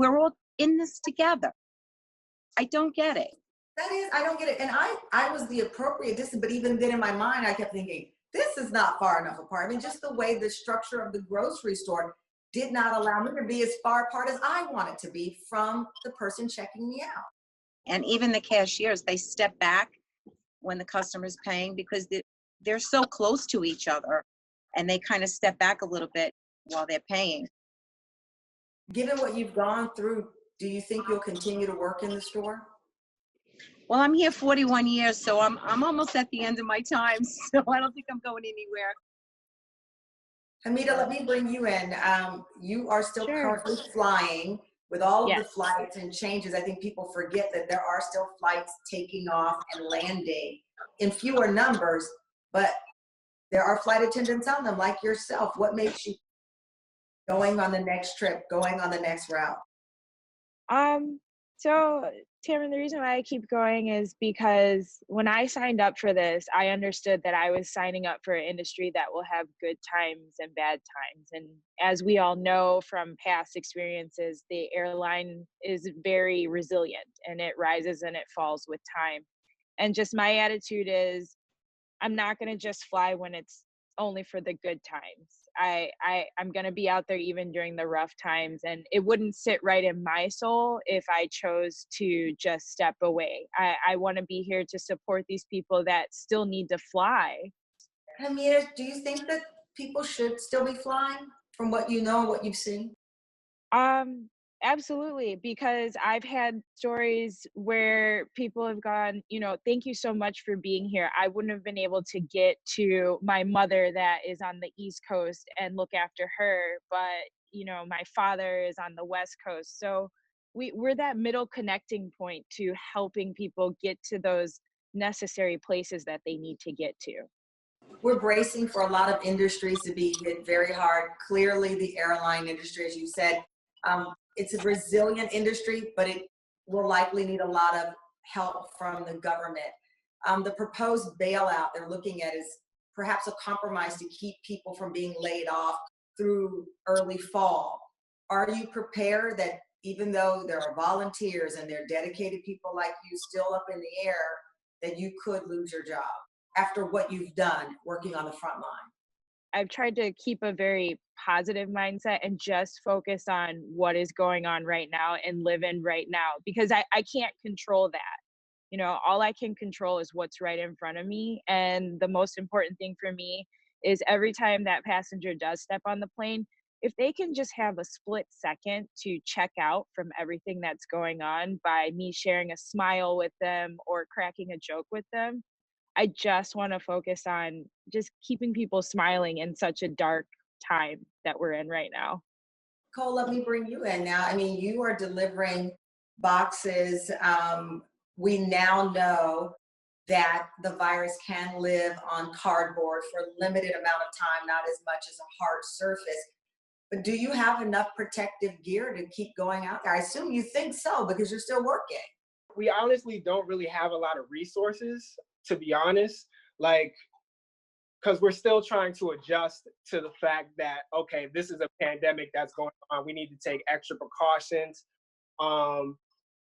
we're all in this together. I don't get it. I don't get it. And I was the appropriate distance, but even then in my mind, I kept thinking, this is not far enough apart. I mean, just the way the structure of the grocery store did not allow me to be as far apart as I wanted to be from the person checking me out. And even the cashiers, they step back when the customer's paying because they're so close to each other, and they kind of step back a little bit while they're paying. Given what you've gone through, do you think you'll continue to work in the store? Well, I'm here 41 years, so I'm almost at the end of my time, so I don't think I'm going anywhere. Hamidah, let me bring you in. You are still Sure. currently flying with all of Yes. the flights and changes. I think people forget that there are still flights taking off and landing in fewer numbers, but there are flight attendants on them like yourself. What makes you going on the next trip, going on the next route? So Tamron, the reason why I keep going is because when I signed up for this, I understood that I was signing up for an industry that will have good times and bad times. And as we all know from past experiences, the airline is very resilient and it rises and it falls with time. And just my attitude is I'm not going to just fly when it's only for the good times. I'm going to be out there even during the rough times, and it wouldn't sit right in my soul if I chose to just step away. I want to be here to support these people that still need to fly. Hamidah, do you think that people should still be flying from what you know and what you've seen? Absolutely, because I've had stories where people have gone, thank you so much for being here. I wouldn't have been able to get to my mother that is on the East Coast and look after her, but my father is on the West Coast. So we're that middle connecting point to helping people get to those necessary places that they need to get to. We're bracing for a lot of industries to be hit very hard. Clearly, the airline industry, as you said, it's a resilient industry, but it will likely need a lot of help from the government. The proposed bailout they're looking at is perhaps a compromise to keep people from being laid off through early fall. Are you prepared that even though there are volunteers and there are dedicated people like you still up in the air, that you could lose your job after what you've done working on the front line? I've tried to keep a very positive mindset and just focus on what is going on right now and live in right now, because I can't control that. All I can control is what's right in front of me. And the most important thing for me is every time that passenger does step on the plane, if they can just have a split second to check out from everything that's going on by me sharing a smile with them or cracking a joke with them, I just want to focus on just keeping people smiling in such a dark time that we're in right now. Cole, let me bring you in now. I mean, you are delivering boxes. We now know that the virus can live on cardboard for a limited amount of time, not as much as a hard surface. But do you have enough protective gear to keep going out there? I assume you think so because you're still working. We honestly don't really have a lot of resources, to be honest, because we're still trying to adjust to the fact that, okay, this is a pandemic that's going on. We need to take extra precautions.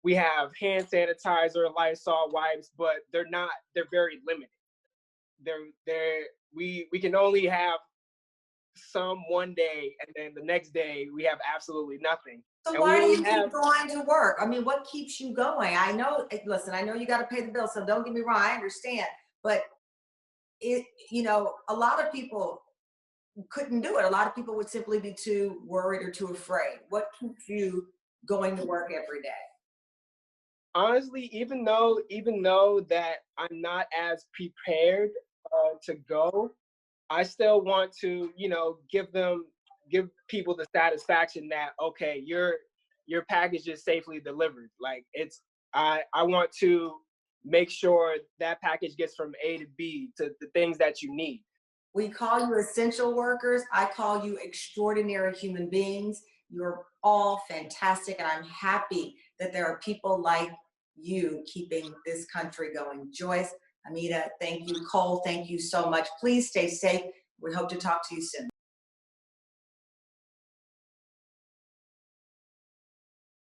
We have hand sanitizer, Lysol wipes, but they're very limited. We can only have some one day, and then the next day we have absolutely nothing. So and why do you keep going to work? I mean, what keeps you going? I know you got to pay the bill, so don't get me wrong, I understand. But a lot of people couldn't do it. A lot of people would simply be too worried or too afraid. What keeps you going to work every day? Honestly, even though that I'm not as prepared to go, I still want to, give people the satisfaction that, okay, your package is safely delivered. I want to make sure that package gets from A to B to the things that you need. We call you essential workers. I call you extraordinary human beings. You're all fantastic, and I'm happy that there are people like you keeping this country going. Joyce, Hamidah, thank you. Cole, thank you so much. Please stay safe. We hope to talk to you soon.